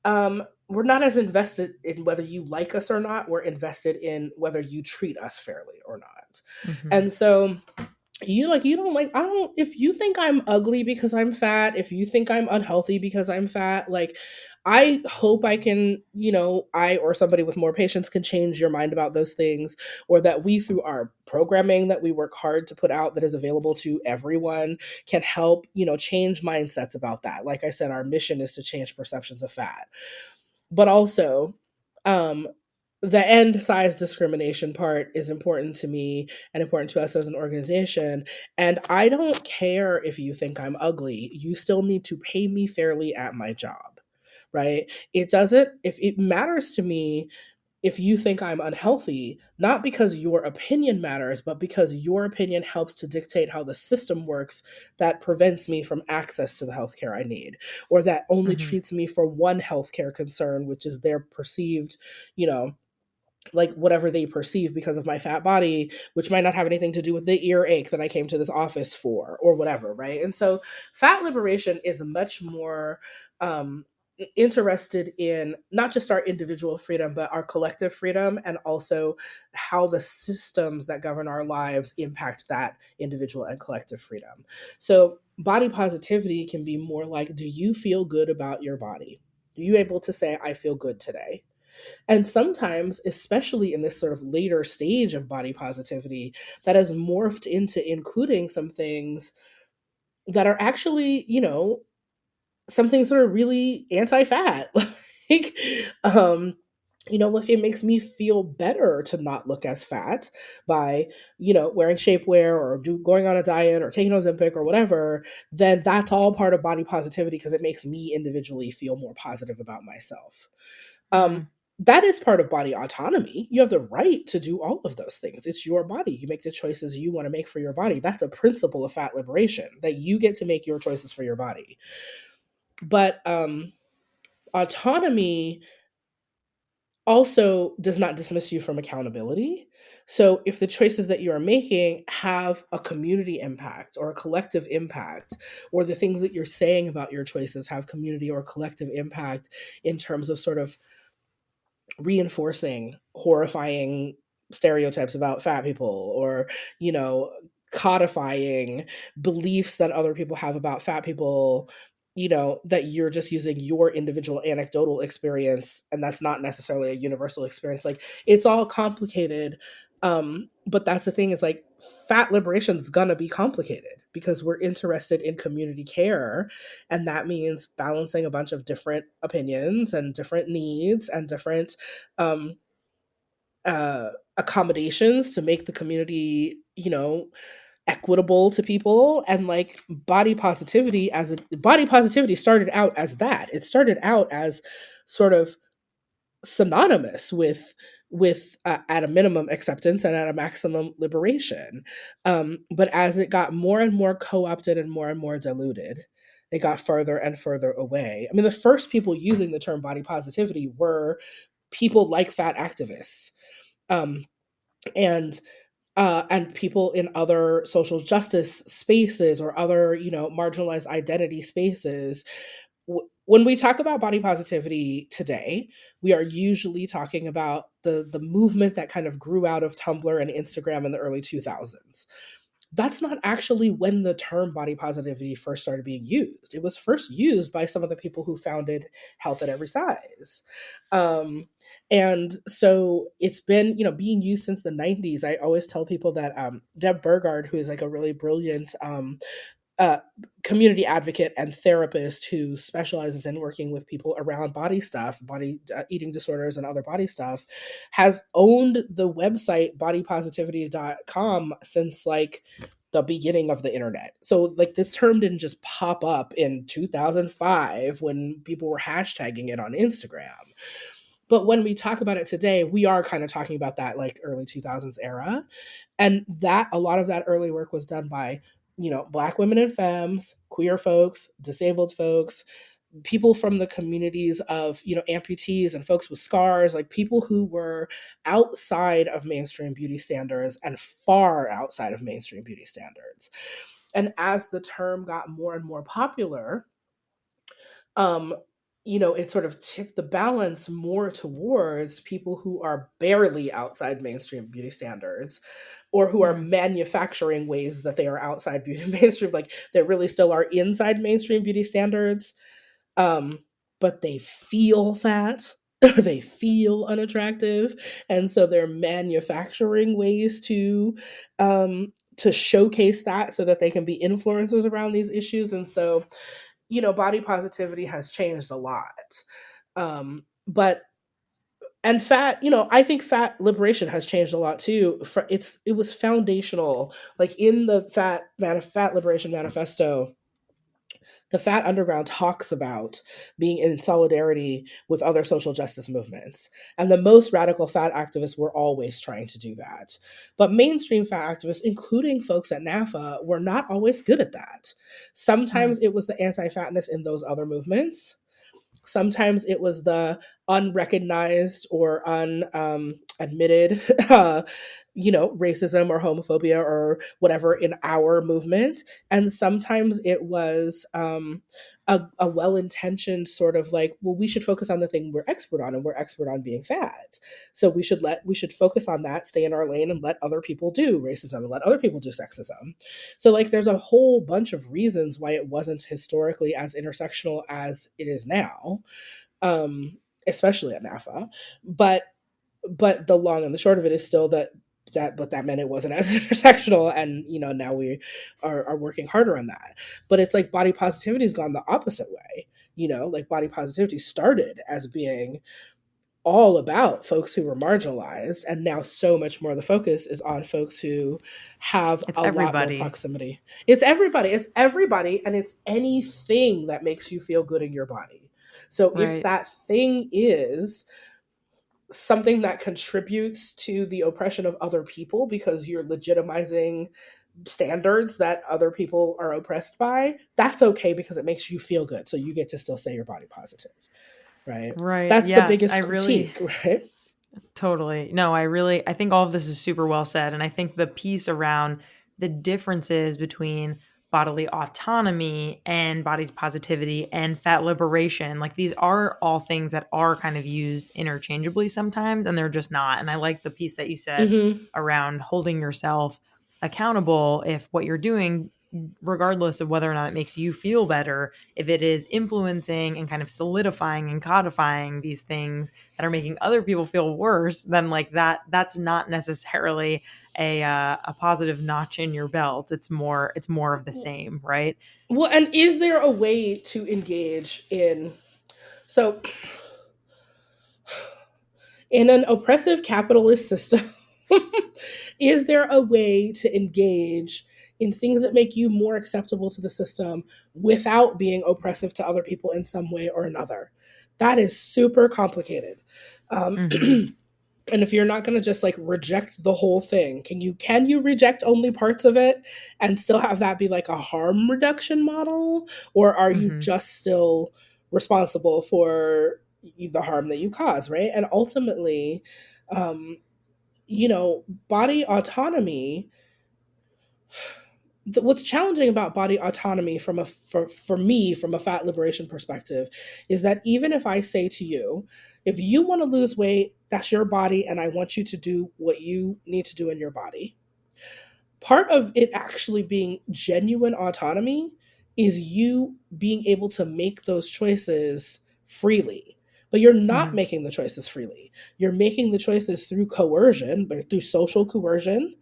we're not as invested in whether you like us or not. We're invested in whether you treat us fairly or not. Mm-hmm. And so if you think I'm ugly because I'm fat, if you think I'm unhealthy because I'm fat, like, I hope I can, I or somebody with more patience can change your mind about those things, or that we, through our programming that we work hard to put out that is available to everyone, can help, change mindsets about that. Like I said, our mission is to change perceptions of fat. But also, the end size discrimination part is important to me and important to us as an organization. And I don't care if you think I'm ugly. You still need to pay me fairly at my job, right? If it matters to me if you think I'm unhealthy, not because your opinion matters, but because your opinion helps to dictate how the system works that prevents me from access to the healthcare I need, or that only treats me for one healthcare concern, which is their perceived, you know, like whatever they perceive because of my fat body, which might not have anything to do with the earache that I came to this office for or whatever, right? And so fat liberation is much more interested in not just our individual freedom, but our collective freedom, and also how the systems that govern our lives impact that individual and collective freedom. So body positivity can be more like, do you feel good about your body? Are you able to say, I feel good today? And sometimes, especially in this sort of later stage of body positivity, that has morphed into including some things that are actually, you know, some things that are really anti-fat. Like, you know, if it makes me feel better to not look as fat by, you know, wearing shapewear or going on a diet or taking Ozempic or whatever, then that's all part of body positivity because it makes me individually feel more positive about myself. That is part of body autonomy. You have the right to do all of those things. It's your body. You make the choices you want to make for your body. That's a principle of fat liberation, that you get to make your choices for your body. But autonomy also does not dismiss you from accountability. So if the choices that you are making have a community impact or a collective impact, or the things that you're saying about your choices have community or collective impact in terms of sort of reinforcing horrifying stereotypes about fat people, or, you know, codifying beliefs that other people have about fat people, you know, that you're just using your individual anecdotal experience and that's not necessarily a universal experience. Like, it's all complicated. But that's the thing, is like, fat liberation is gonna be complicated because we're interested in community care, and that means balancing a bunch of different opinions and different needs and different um accommodations to make the community, you know, equitable to people. And like, body positivity started out as that. It started out as sort of synonymous with at a minimum acceptance and at a maximum liberation. But as it got more and more co-opted and more diluted, it got further and further away. I mean, the first people using the term body positivity were people like fat activists, um, and people in other social justice spaces or other, you know, marginalized identity spaces. When we talk about body positivity today, we are usually talking about the movement that kind of grew out of Tumblr and Instagram in the early 2000s. That's not actually when the term body positivity first started being used. It was first used by some of the people who founded Health at Every Size. And so it's been, you know, being used since the 90s. I always tell people that Deb Burgard, who is like a really brilliant community advocate and therapist who specializes in working with people around body stuff, body eating disorders and other body stuff, has owned the website bodypositivity.com since like the beginning of the internet. So like, this term didn't just pop up in 2005 when people were hashtagging it on Instagram. But when we talk about it today, we are kind of talking about that like early 2000s era. And that a lot of that early work was done by, you know, Black women and femmes, queer folks, disabled folks, people from the communities of, you know, amputees and folks with scars, like people who were outside of mainstream beauty standards and far outside of mainstream beauty standards. And as the term got more and more popular, you know, it sort of tipped the balance more towards people who are barely outside mainstream beauty standards, or who are manufacturing ways that they are outside beauty mainstream, like they really still are inside mainstream beauty standards, but they feel fat, they feel unattractive, and so they're manufacturing ways to showcase that so that they can be influencers around these issues. And so, you know, body positivity has changed a lot. But and fat, you know, I think fat liberation has changed a lot too. It was foundational, like in the fat liberation manifesto. The Fat Underground talks about being in solidarity with other social justice movements. And the most radical fat activists were always trying to do that. But mainstream fat activists, including folks at NAAFA, were not always good at that. Sometimes it was the anti-fatness in those other movements. Sometimes it was the unrecognized or unadmitted, racism or homophobia or whatever in our movement. And sometimes it was a well-intentioned sort of like, well, we should focus on the thing we're expert on, and we're expert on being fat. So we should focus on that, stay in our lane, and let other people do racism and let other people do sexism. So like there's a whole bunch of reasons why it wasn't historically as intersectional as it is now, especially at NAAFA. But the long and the short of it is still that meant it wasn't as intersectional, and now we are working harder on that. But it's like body positivity has gone the opposite way. Like body positivity started as being all about folks who were marginalized, and now so much more of the focus is on folks who have lot more proximity. It's everybody, and it's anything that makes you feel good in your body. So if that thing is something that contributes to the oppression of other people because you're legitimizing standards that other people are oppressed by, that's okay because it makes you feel good. So you get to still say you're body positive. Right. That's the biggest critique, right? Totally. No, I think all of this is super well said. And I think the piece around the differences between bodily autonomy and body positivity and fat liberation, like these are all things that are kind of used interchangeably sometimes, and they're just not. And I like the piece that you said around holding yourself accountable if what you're doing, regardless of whether or not it makes you feel better, if it is influencing and kind of solidifying and codifying these things that are making other people feel worse, then like that's not necessarily a positive notch in your belt. It's more of the same, right? Well, and is there a way to engage in an oppressive capitalist system? Is there a way to engage in things that make you more acceptable to the system without being oppressive to other people in some way or another? That is super complicated. And if you're not going to just like reject the whole thing, can you reject only parts of it and still have that be like a harm reduction model? Or are you just still responsible for the harm that you cause, right? And ultimately, body autonomy, what's challenging about body autonomy for me from a fat liberation perspective is that even if I say to you, if you want to lose weight, that's your body, and I want you to do what you need to do in your body. Part of it actually being genuine autonomy is you being able to make those choices freely. But you're not making the choices freely. You're making the choices through coercion, but through social coercion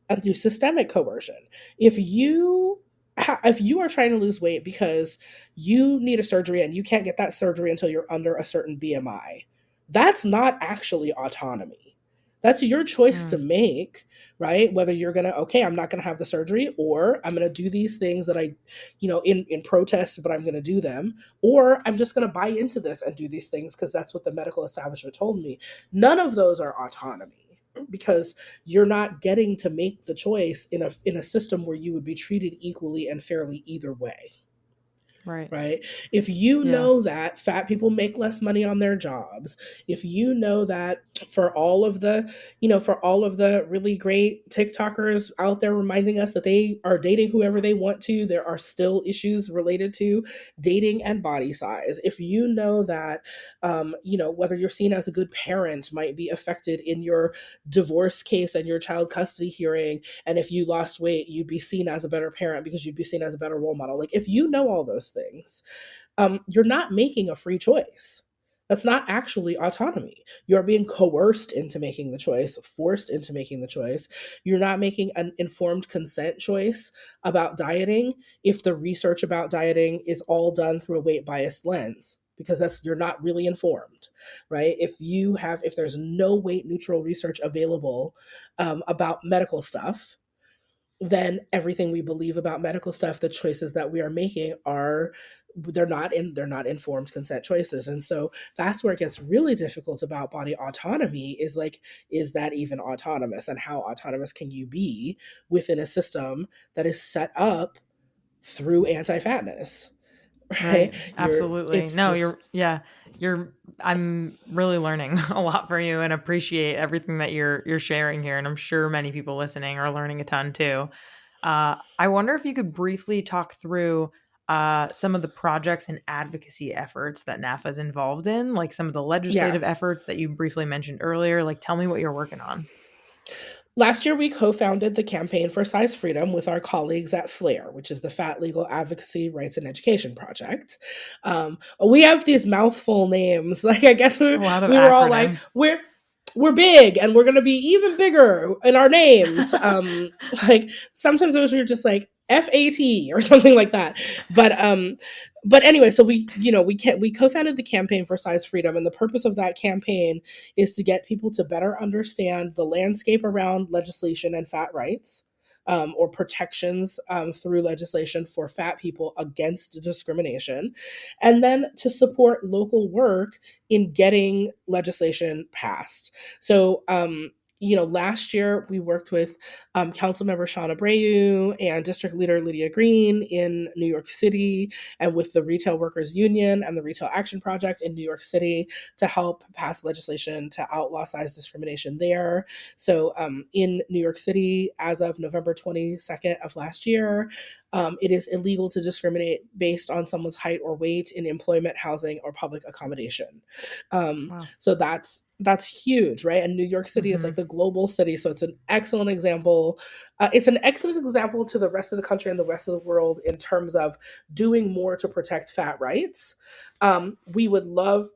and through systemic coercion. If you are trying to lose weight because you need a surgery and you can't get that surgery until you're under a certain BMI, that's not actually autonomy. That's your choice to make, right? Whether you're going to, I'm not going to have the surgery, or I'm going to do these things that I, in protest, but I'm going to do them, or I'm just going to buy into this and do these things because that's what the medical establishment told me. None of those are autonomy, because you're not getting to make the choice in a system where you would be treated equally and fairly either way. Right. If you know that fat people make less money on their jobs, if you know that for all of the really great TikTokers out there reminding us that they are dating whoever they want to, there are still issues related to dating and body size. If you know that, whether you're seen as a good parent might be affected in your divorce case and your child custody hearing, and if you lost weight, you'd be seen as a better parent because you'd be seen as a better role model. Like if you know all those things, you're not making a free choice. That's not actually autonomy. You're being coerced into making the choice, forced into making the choice. You're not making an informed consent choice about dieting if the research about dieting is all done through a weight biased lens, because you're not really informed, right? If there's no weight neutral research available about medical stuff, then everything we believe about medical stuff, the choices that we are making they're not informed consent choices. And so that's where it gets really difficult about body autonomy, is like, is that even autonomous, and how autonomous can you be within a system that is set up through anti-fatness? Right? Right. Absolutely. It's No, just, I'm really learning a lot from you and appreciate everything that you're sharing here. And I'm sure many people listening are learning a ton too. I wonder if you could briefly talk through some of the projects and advocacy efforts that NAAFA is involved in, like some of the yeah. legislative efforts that you briefly mentioned earlier. Like, tell me what you're working on. Last year, we co-founded the Campaign for Size Freedom with our colleagues at FLAIR, which is the Fat Legal Advocacy, Rights, and Education Project. We have these mouthful names. Like, I guess we A lot of were all like, acronyms. we're big, and we're going to be even bigger in our names. Like, sometimes we were just like FAT or something like that. But anyway, so we co-founded the Campaign for Size Freedom, and the purpose of that campaign is to get people to better understand the landscape around legislation and fat rights, or protections through legislation for fat people against discrimination, and then to support local work in getting legislation passed. So, last year we worked with Councilmember Shauna Abreu and District Leader Lydia Green in New York City, and with the Retail Workers Union and the Retail Action Project in New York City to help pass legislation to outlaw size discrimination there. So in New York City, as of November 22nd of last year, it is illegal to discriminate based on someone's height or weight in employment, housing, or public accommodation. Wow. So that's huge, right? And New York City is like the global city, so it's an excellent example. It's an excellent example to the rest of the country and the rest of the world in terms of doing more to protect fat rights. We would love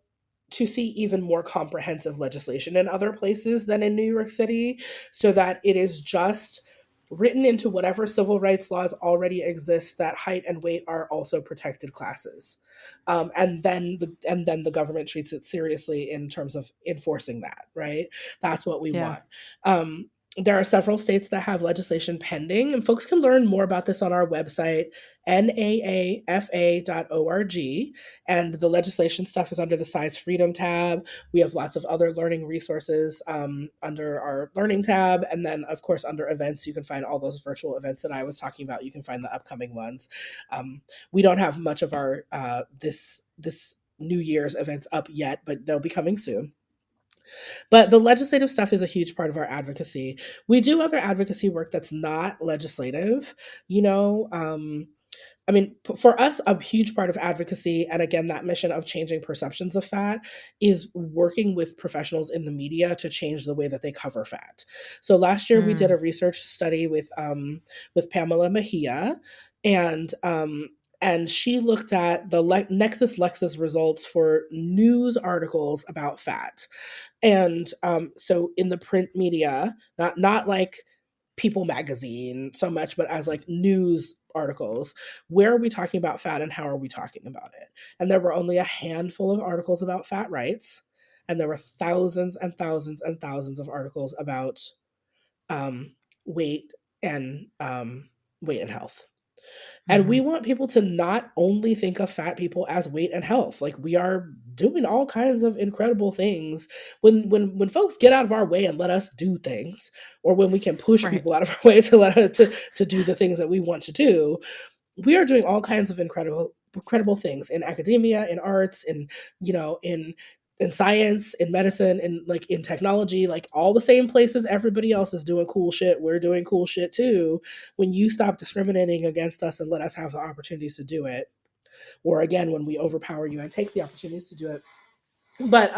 to see even more comprehensive legislation in other places than in New York City, so that it is just written into whatever civil rights laws already exist that height and weight are also protected classes, and then the government treats it seriously in terms of enforcing that. Right, that's what we Yeah. want. There are several states that have legislation pending, and folks can learn more about this on our website, naafa.org. And the legislation stuff is under the Size Freedom tab. We have lots of other learning resources under our learning tab. And then, of course, under events, you can find all those virtual events that I was talking about. You can find the upcoming ones. We don't have much of our this New Year's events up yet, but they'll be coming soon. But the legislative stuff is a huge part of our advocacy. We do other advocacy work that's not legislative, for us, a huge part of advocacy, and again, that mission of changing perceptions of fat, is working with professionals in the media to change the way that they cover fat. So last year we did a research study with Pamela Mejia, and she looked at the Nexus Lexis results for news articles about fat. And so in the print media, not like People magazine so much, but as like news articles, where are we talking about fat and how are we talking about it? And there were only a handful of articles about fat rights, and there were thousands and thousands and thousands of articles about weight and health. And we want people to not only think of fat people as weight and health. Like, we are doing all kinds of incredible things when folks get out of our way and let us do things, or when we can push people out of our way to let us to do the things that we want to do. We are doing all kinds of incredible things in academia, in arts, in science, in medicine, in technology, like all the same places everybody else is doing cool shit, we're doing cool shit too. When you stop discriminating against us and let us have the opportunities to do it, or again, when we overpower you and take the opportunities to do it. But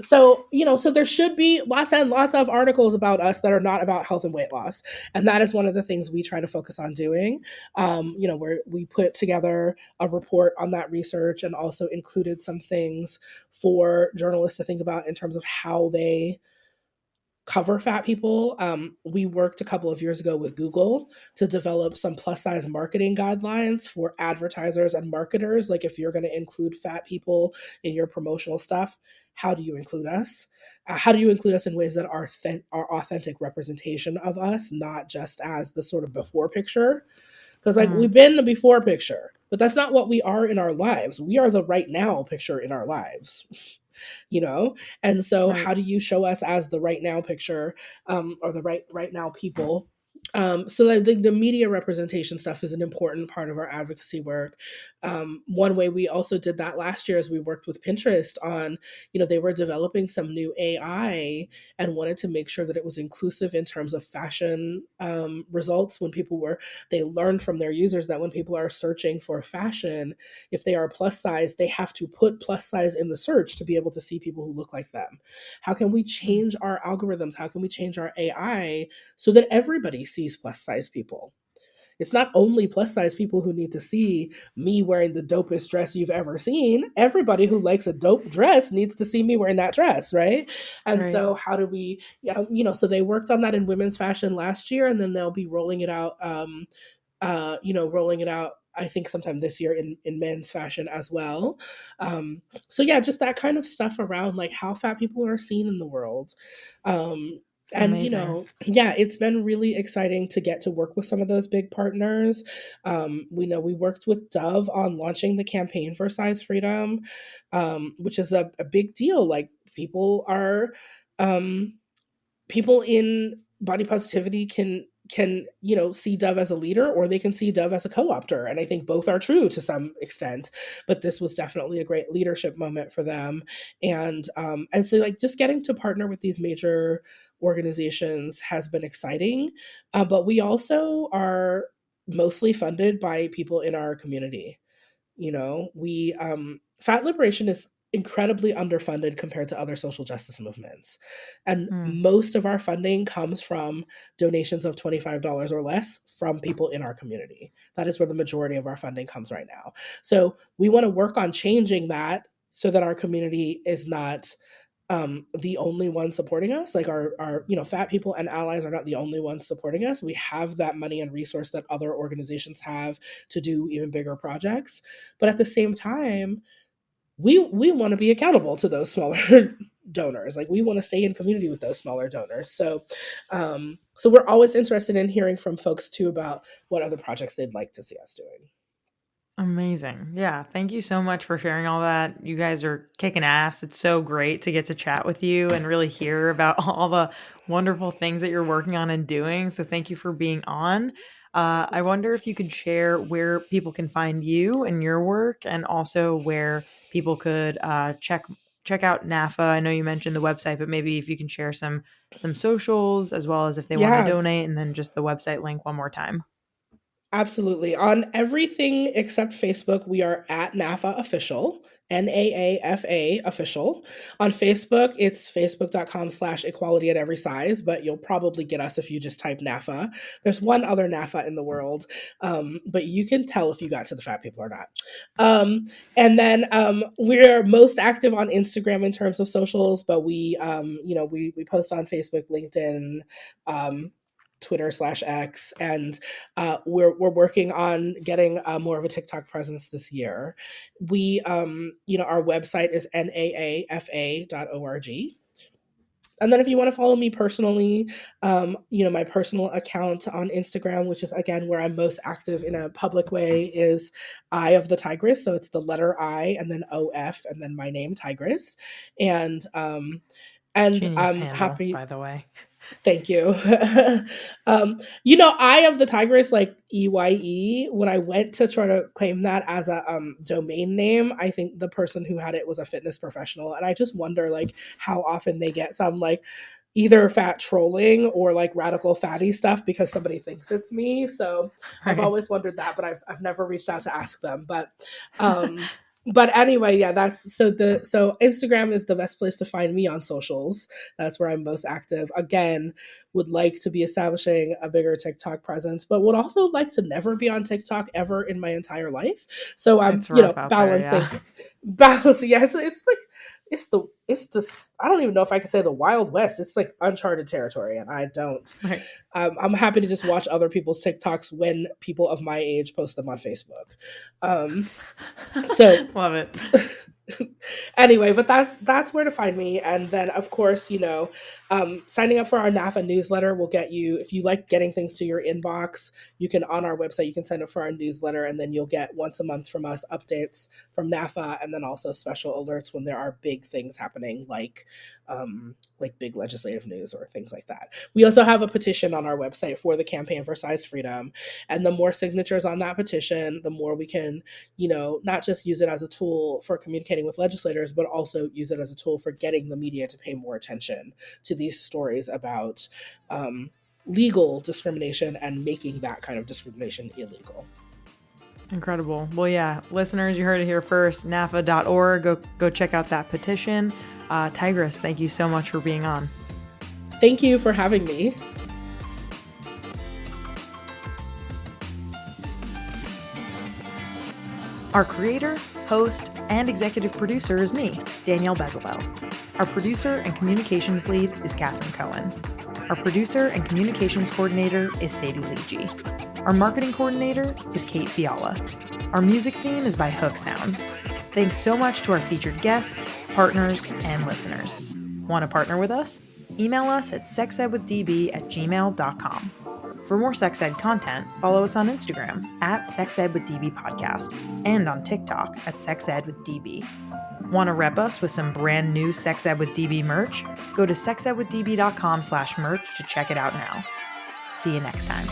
so there should be lots and lots of articles about us that are not about health and weight loss, and that is one of the things we try to focus on doing. Where we put together a report on that research, and also included some things for journalists to think about in terms of how they cover fat people. We worked a couple of years ago with Google to develop some plus size marketing guidelines for advertisers and marketers. Like, if you're going to include fat people in your promotional stuff, how do you include us? How do you include us in ways that are authentic representation of us, not just as the sort of before picture? Because like we've been the before picture, but that's not what we are in our lives. We are the right now picture in our lives. And so Right. how do you show us as the right now picture, or the right now people? So I think the media representation stuff is an important part of our advocacy work. One way we also did that last year is we worked with Pinterest on, they were developing some new AI and wanted to make sure that it was inclusive in terms of fashion results. They learned from their users that when people are searching for fashion, if they are plus size, they have to put plus size in the search to be able to see people who look like them. How can we change our algorithms? How can we change our AI so that everybody sees plus size people? It's not only plus size people who need to see me wearing the dopest dress you've ever seen. Everybody who likes a dope dress needs to see me wearing that dress, right? And Right. so how do we, so they worked on that in women's fashion last year, and then they'll be rolling it out, I think sometime this year in men's fashion as well. So yeah, just that kind of stuff around like how fat people are seen in the world. And Amazing. yeah, it's been really exciting to get to work with some of those big partners. We know we worked with Dove on launching the campaign for size freedom, which is a big deal. Like, people in body positivity can see Dove as a leader, or they can see Dove as a co-opter, and I think both are true to some extent, but this was definitely a great leadership moment for them. And so like just getting to partner with these major organizations has been exciting, but we also are mostly funded by people in our community. We fat liberation is incredibly underfunded compared to other social justice movements, and most of our funding comes from donations of $25 or less from people in our community. That is where the majority of our funding comes right now. So we want to work on changing that so that our community is not the only one supporting us. Like our fat people and allies are not the only ones supporting us. We have that money and resource that other organizations have to do even bigger projects, but at the same time, we want to be accountable to those smaller donors. Like, we want to stay in community with those smaller donors. So so we're always interested in hearing from folks too about what other projects they'd like to see us doing. Amazing. Yeah. Thank you so much for sharing all that. You guys are kicking ass. It's so great to get to chat with you and really hear about all the wonderful things that you're working on and doing. So thank you for being on. I wonder if you could share where people can find you and your work, and also where people could check out NAAFA. I know you mentioned the website, but maybe if you can share some socials, as well as if they want to Yeah, donate, and then just the website link one more time. absolutely. On everything except Facebook, we are at NAAFA Official, NAAFA Official. On Facebook, it's facebook.com/equality at every size, but you'll probably get us if you just type NAAFA. There's one other NAAFA in the world, but you can tell if you got to the fat people or not. And then we're most active on Instagram in terms of socials, but we post on Facebook, LinkedIn, Twitter/X, and we're working on getting more of a TikTok presence this year. We, our website is naafa.org. And then if you want to follow me personally, my personal account on Instagram, which is again where I'm most active in a public way, is I of the Tigress. So it's the letter I and then OF and then my name, Tigress. And Genius I'm handle, happy. by the way. Thank you. Eye of the Tigress, like EYE, when I went to try to claim that as a domain name, I think the person who had it was a fitness professional. And I just wonder like how often they get some like either fat trolling or like radical fatty stuff because somebody thinks it's me. So I've Right. always wondered that, but I've never reached out to ask them. But anyway, yeah, so Instagram is the best place to find me on socials. That's where I'm most active. Again, would like to be establishing a bigger TikTok presence, but would also like to never be on TikTok ever in my entire life. So I'm, It's rough out there, balancing, yeah. balancing. Yeah, it's like I don't even know if I could say the Wild West. It's like uncharted territory, and I don't. Right. I'm happy to just watch other people's TikToks when people of my age post them on Facebook. So love it. Anyway, but that's where to find me. And then, of course, signing up for our NAAFA newsletter will get you, if you like getting things to your inbox, you can, on our website, you can sign up for our newsletter, and then you'll get once a month from us updates from NAAFA, and then also special alerts when there are big things happening, like big legislative news or things like that. We also have a petition on our website for the Campaign for Size Freedom, and the more signatures on that petition, the more we can, not just use it as a tool for communicating with legislators, but also use it as a tool for getting the media to pay more attention to these stories about legal discrimination and making that kind of discrimination illegal. Incredible. Well, yeah, listeners, you heard it here first. NAAFA.org. Go check out that petition. Tigress, thank you so much for being on. Thank you for having me. Our creator, host, and executive producer is me, Danielle Bezalel. Our producer and communications lead is Catherine Cohen. Our producer and communications coordinator is Sadie Leegee. Our marketing coordinator is Kate Fiala. Our music theme is by Hook Sounds. Thanks so much to our featured guests, partners, and listeners. Want to partner with us? Email us at sexedwithdb@gmail.com. For more sex ed content, follow us on Instagram @sexedwithdbpodcast and on TikTok @sexedwithdb. Want to rep us with some brand new Sex Ed with DB merch? Go to sexedwithdb.com/merch to check it out now. See you next time.